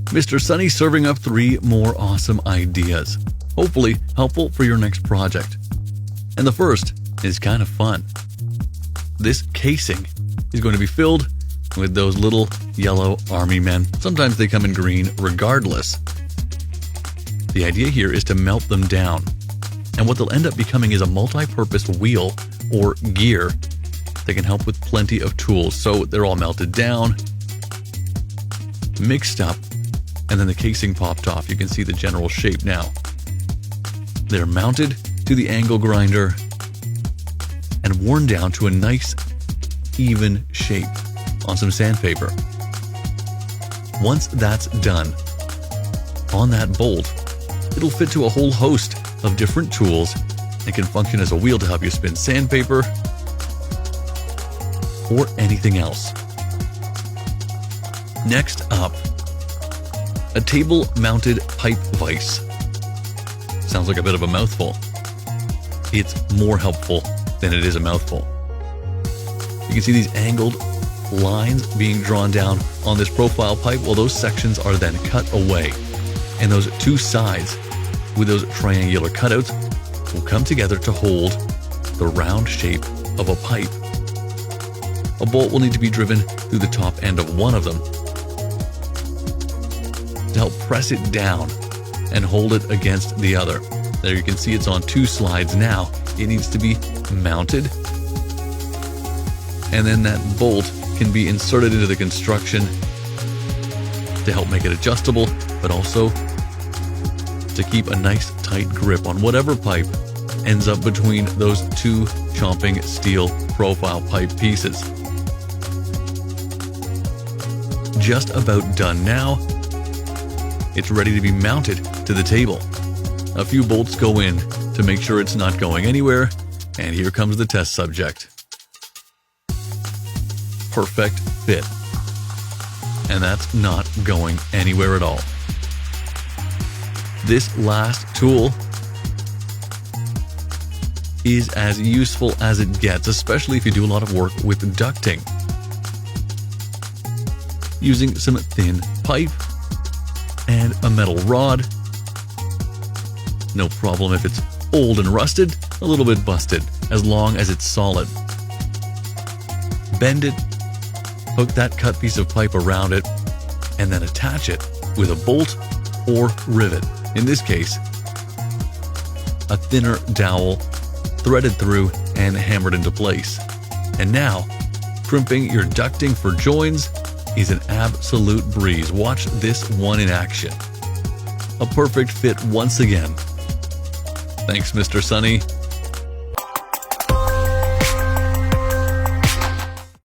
Mr. Sunny serving up 3 more awesome ideas, hopefully helpful for your next project. And the first is kind of fun. This casing is going to be filled with those little yellow army men. Sometimes they come in green regardless. The idea here is to melt them down. And what they'll end up becoming is a multi-purpose wheel or gear that can help with plenty of tools. So they're all melted down, mixed up, and then the casing popped off. You can see the general shape now. They're mounted to the angle grinder and worn down to a nice, even shape on some sandpaper. Once that's done, on that bolt, it'll fit to a whole host of different tools and can function as a wheel to help you spin sandpaper or anything else. Next up, a table-mounted pipe vise. Sounds like a bit of a mouthful. It's more helpful than it is a mouthful. You can see these angled lines being drawn down on this profile pipe. Well, those sections are then cut away, and those 2 sides with those triangular cutouts will come together to hold the round shape of a pipe. A bolt will need to be driven through the top end of one of them to help press it down and hold it against the other. There you can see it's on 2 slides now. It needs to be mounted, and then that bolt can be inserted into the construction to help make it adjustable, but also to keep a nice tight grip on whatever pipe ends up between those 2 chomping steel profile pipe pieces. Just about done now. It's ready to be mounted to the table. A few bolts go in to make sure it's not going anywhere, and here comes the test subject. Perfect fit. And that's not going anywhere at all. This last tool is as useful as it gets, especially if you do a lot of work with ducting. Using some thin pipe and a metal rod. No problem if it's old and rusted, a little bit busted, as long as it's solid. Bend it, hook that cut piece of pipe around it, and then attach it with a bolt or rivet. In this case, a thinner dowel threaded through and hammered into place. And now, crimping your ducting for joins is an absolute breeze. Watch this one in action. A perfect fit once again. Thanks, Mr. Sunny.